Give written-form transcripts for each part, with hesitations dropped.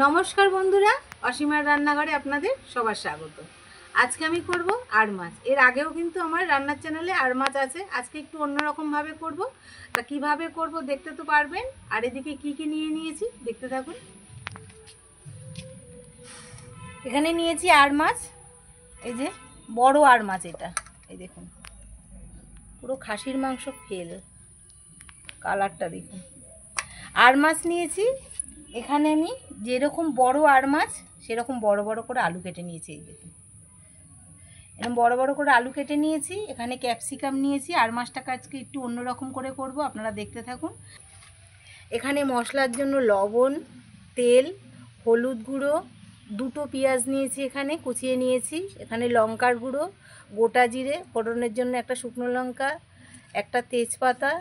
নমস্কার বন্ধুরা, অসীমার রান্নাঘরে আপনাদের সবার স্বাগত। আজকে আমি করব আর মাছ। এর আগেও কিন্তু আমার রান্নার চ্যানেলে আর মাছ আছে। আজকে একটু অন্যরকমভাবে করব। তা কিভাবে করব দেখতে তো পারবেন। আর এদিকে কি কি নিয়ে নিয়েছি দেখতে থাকুন। এখানে নিয়েছি আর মাছ, এই যে বড় আর মাছ। এটা এই দেখুন, পুরো খাসির মাংস ফেল, কালারটা দেখুন। আর মাছ নিয়েছি। এখানে আমি যেরকম বড় আর মাছ সেরকম বড় বড় করে আলু কেটে নিয়েছি। এই দেখুন, এরকম বড় বড় করে আলু কেটে নিয়েছি। এখানে ক্যাপসিকাম নিয়েছি। আর মাছটাকে আজকে একটু অন্যরকম করে করব, আপনারা দেখতে থাকুন। এখানে মশলার জন্য লবণ, তেল, হলুদ গুঁড়ো, দুটো পেঁয়াজ নিয়েছি, এখানে কুচিয়ে নিয়েছি। এখানে লঙ্কার গুঁড়ো, গোটা জিরে ফোড়নের জন্য একটা শুকনো লঙ্কা, একটা তেজপাতা,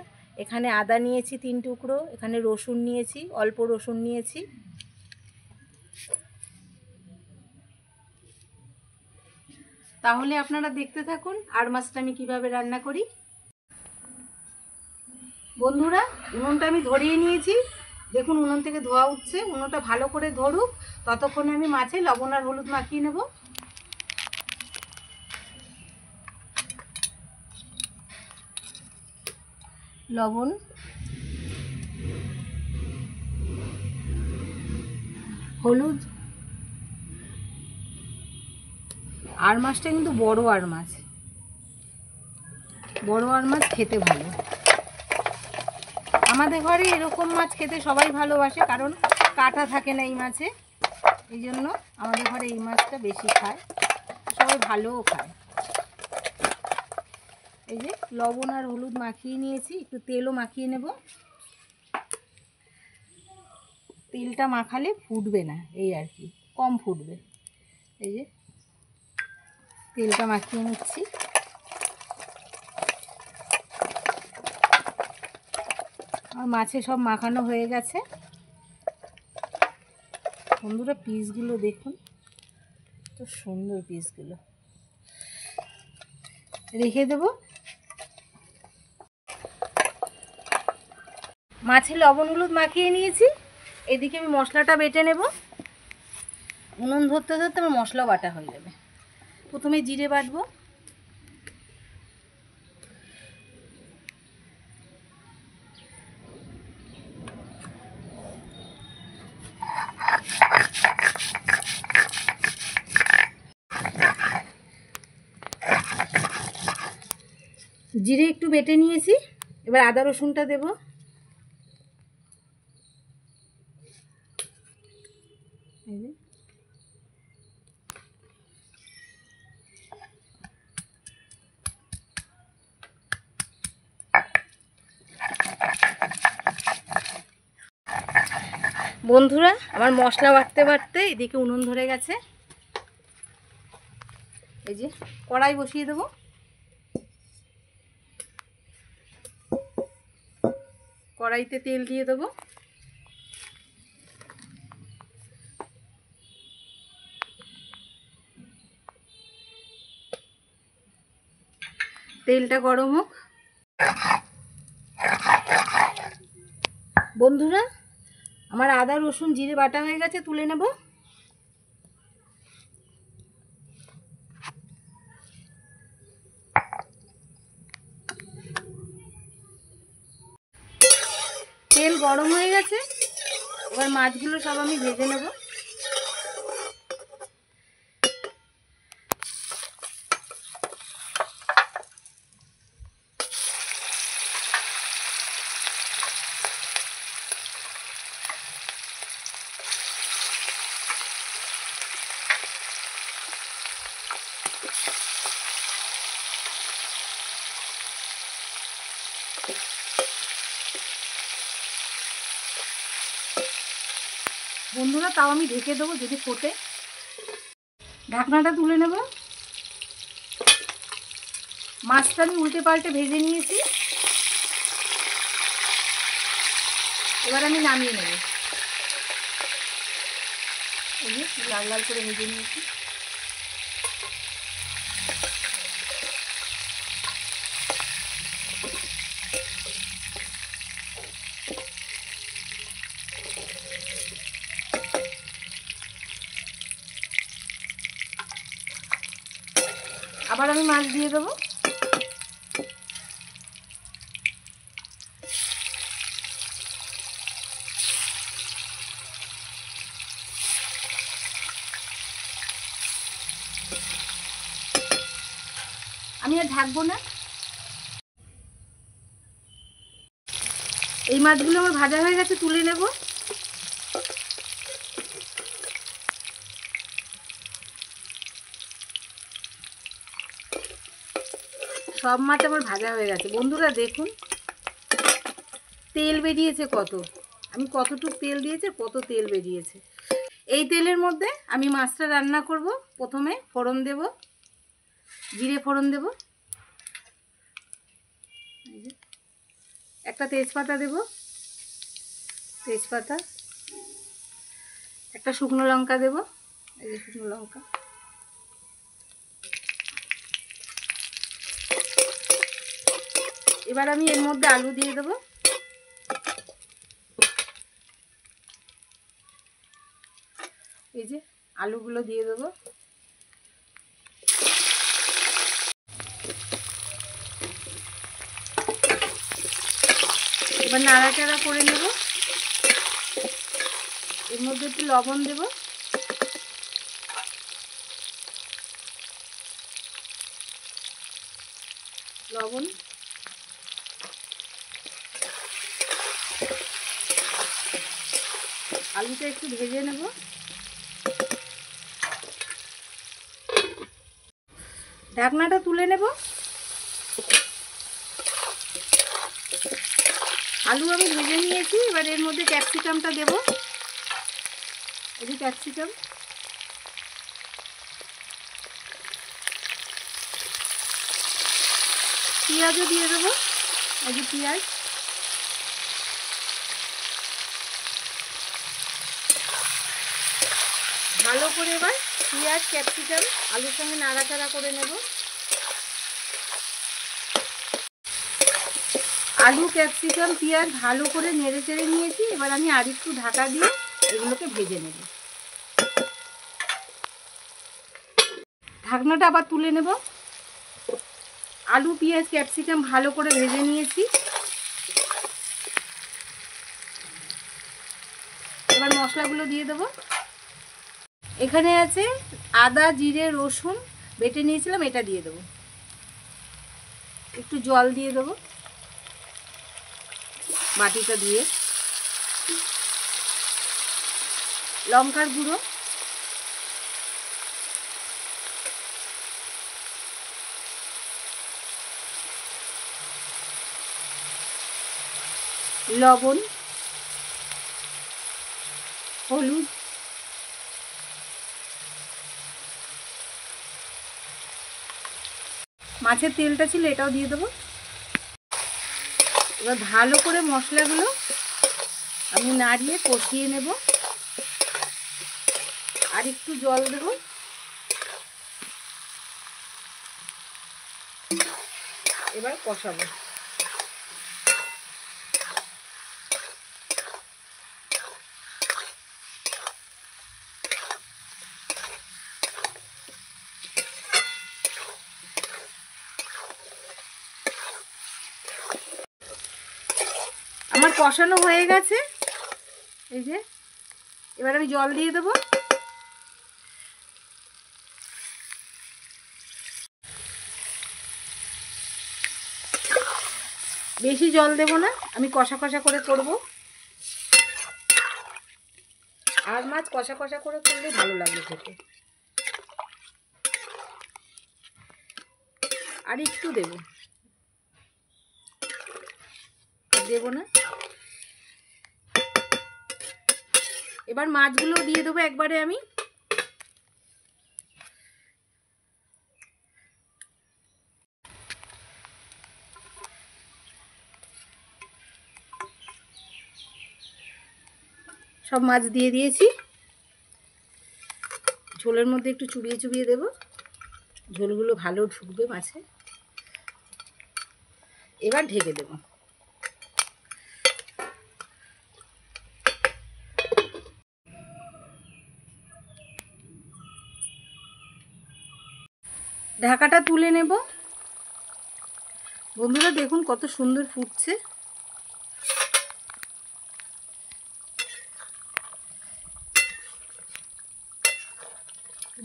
এখানে আদা নিয়েছি 3 টুকরো, এখানে রসুন নিয়েছি, অল্প রসুন নিয়েছি। তাহলে আপনারা দেখতে থাকুন আর মাছটা আমি কীভাবে রান্না করি। বন্ধুরা, উনুনটা আমি ধরিয়ে নিয়েছি। দেখুন, উনুন থেকে ধোয়া উঠছে। উনুনটা ভালো করে ধরুক, ততক্ষণে আমি মাছে লবণ আর হলুদ মাখিয়ে নেব। লবণ, হলুদ। আর মাছটা কিন্তু বড় আর মাছ, বড় আর মাছ খেতে ভালো। আমাদের ঘরে এরকম মাছ খেতে সবাই ভালোবাসে, কারণ কাঁটা থাকে না এই মাছে। এই জন্য আমাদের ঘরে এই মাছটা বেশি খায়, সবাই ভালোও খায়। এই যে লবণ আর হলুদ মাখিয়ে নিয়েছি, একটু তেলও মাখিয়ে নেব। তেলটা মাখালে ফুটবে না, এই আর কি, কম ফুটবে। এই যে তেলটা মাখিয়ে নিচ্ছি। আর মাছে সব মাখানো হয়ে গেছে। বন্ধুরা, পিসগুলো দেখুন, তো সুন্দর পিসগুলো। রেখে দেব। মাছে লবণ হলুদ মাখিয়ে নিয়েছি। এদিকে আমি মশলাটা বেটে নেব। উনুন ধরতে ধরতে আমার মশলা বাটা হয়ে যাবে। প্রথমে জিরে বাটবো। জিরে একটু বেটে নিয়েছি। এবার আদা রসুনটা দেব। বন্ধুরা, আমার মশলা বাটতে বাটতে এদিকে উনুন ধরে গেছে। এই যে কড়াই বসিয়ে দেব। কড়াইতে তেল দিয়ে দেবো। তেলটা গরম হোক। বন্ধুরা, আমার আদা রসুন জিরে বাটা হয়ে গেছে, তুলে নেব। তেল গরম হয়ে গেছে, এবার মাছগুলো সব আমি ভেজে নেব। বন্ধুরা, তাও আমি ঢেকে দেবো যদি ফোটে। ঢাকনাটা তুলে নেব। মাছটা আমি উল্টে পাল্টে ভেজে নিয়েছি। এবার আমি নামিয়ে নেব। এই যে লাল লাল করে ভেজে নিয়েছি। আবার আমি মাছ দিয়ে দেবো। আমি আর ঢাকবো না। এই মাছগুলো আমার ভাজা হয়ে গেছে, তুলে নেব। সব মাছ আমার ভাজা হয়ে গেছে। বন্ধুরা দেখুন তেল বেরিয়েছে কত, আমি কতটুকু তেল দিয়েছি, কত তেল বেরিয়েছে। এই তেলের মধ্যে আমি মাছটা রান্না করব। প্রথমে ফোড়ন দেব, জিরে ফোড়ন দেব, একটা তেজপাতা দেব, তেজপাতা, একটা শুকনো লঙ্কা দেব, এই যে শুকনো লঙ্কা, এবার আমি এর মধ্যে আলু দিয়ে দেব। এই যে আলুগুলো দিয়ে দেব। এবার নাড়াচাড়া করে নেব। এর মধ্যে একটু লবণ দেব, লবণ, আলুটা একটু ভেজে নেব। ঢাকনাটা তুলে নেব। আলু আমি ভেজে নিয়েছি। এবার এর মধ্যে ক্যাপসিকামটা দেব। এই যে ক্যাপসিকাম, পেঁয়াজও দিয়ে দেবো। এই যে পেঁয়াজ, ভালো করে এবার পেঁয়াজ ক্যাপসিকাম আলুর সঙ্গে নাড়াচাড়া করে নেব। আলু ক্যাপসিকাম পেঁয়াজ ভালো করে নেড়ে চেড়ে নিয়েছি। এবার আমি আর একটু ঢাকা দিয়ে এগুলোকে ভেজে নেব। ঢাকনাটা আবার তুলে নেব। আলু পেঁয়াজ ক্যাপসিকাম ভালো করে ভেজে নিয়েছি। এবার মশলাগুলো দিয়ে দেবো। এখানে আছে আদা জিরে রসুন বেটে নিয়েছিলাম, এটা দিয়ে দেবো। একটু জল দিয়ে দেবো বাটিটা দিয়ে। লঙ্কার গুঁড়ো, লবণ, হলুদ, মাছের তেলটা ছিল এটাও দিয়ে দেবো। এবার ভালো করে মশলাগুলো আমি নাড়িয়ে কষিয়ে নেব। আর একটু জল দেব। এবার কষাবো। আমার কষানো হয়ে গেছে। এই যে এবার আমি জল দিয়ে দেবো। বেশি জল দেব না, আমি কষা কষা করে করব। আর মাছ কষা কষা করে করলে ভালো লাগবে খেতে। আর একটু দেব, দেব না। এবার মাছগুলো দিয়ে দেবো একবারে আমি। সব মাছ দিয়ে দিয়েছি। ঝোলের মধ্যে একটু চুবিয়ে চুবিয়ে দেবো, ঝোলগুলো ভালো ঢুকবে মাছে। এবার ঢেকে দেব। ঢাকাটা তুলে নেব। বন্ধুরা দেখুন কত সুন্দর ফুটছে।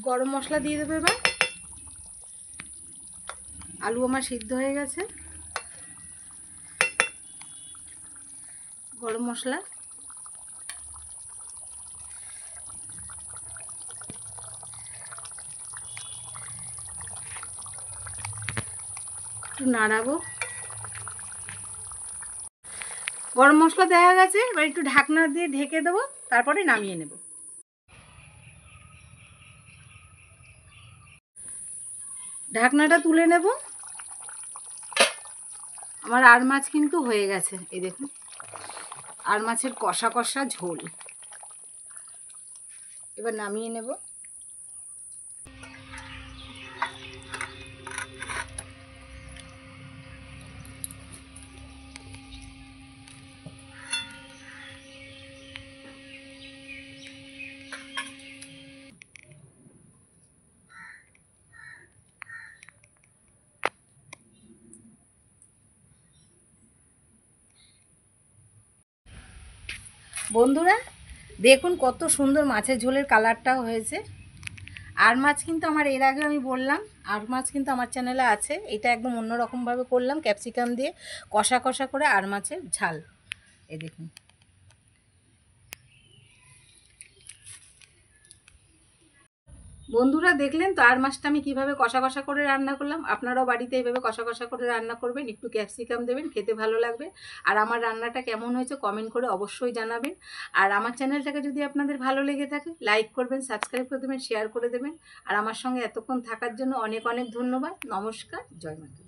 গরম মশলা দিয়ে দেবো এবার। আলু আমার সিদ্ধ হয়ে গেছে। গরম মশলা, একটু নাড়াবো। গরম মশলা দেওয়া গেছে, এবার একটু ঢাকনা দিয়ে ঢেকে দেবো, তারপরে নামিয়ে নেব। ঢাকনাটা তুলে নেব। আমার আর মাছ কিন্তু হয়ে গেছে, এই দেখুন আর মাছের কষা কষা ঝোল। এবার নামিয়ে নেব। বন্ধুরা দেখুন কত সুন্দর মাছের ঝোলের কালারটাও হয়েছে। আর মাছ কিন্তু আমার এর আগে আমি বললাম, আর মাছ কিন্তু আমার চ্যানেলে আছে। এটা একদম অন্যরকমভাবে করলাম, ক্যাপসিকাম দিয়ে কষা কষা করে আর মাছের ঝাল। এই দেখুন। বন্ধুরা দেখলেন তো আর মাছটা আমি কিভাবে কষা কষা করে রান্না করলাম। আপনারাও বাড়িতে এইভাবে কষা কষা করে রান্না করবেন, একটু ক্যাপসিকাম দেবেন, খেতে ভালো লাগবে। আর আমার রান্নাটা কেমন হয়েছে কমেন্ট করে অবশ্যই জানাবেন। আর আমার চ্যানেলটাকে যদি আপনাদের ভালো লেগে থাকে লাইক করবেন, সাবস্ক্রাইব করে দেবেন, শেয়ার করে দেবেন। আর আমার সঙ্গে এতক্ষণ থাকার জন্য অনেক অনেক ধন্যবাদ। নমস্কার, জয় মাতা।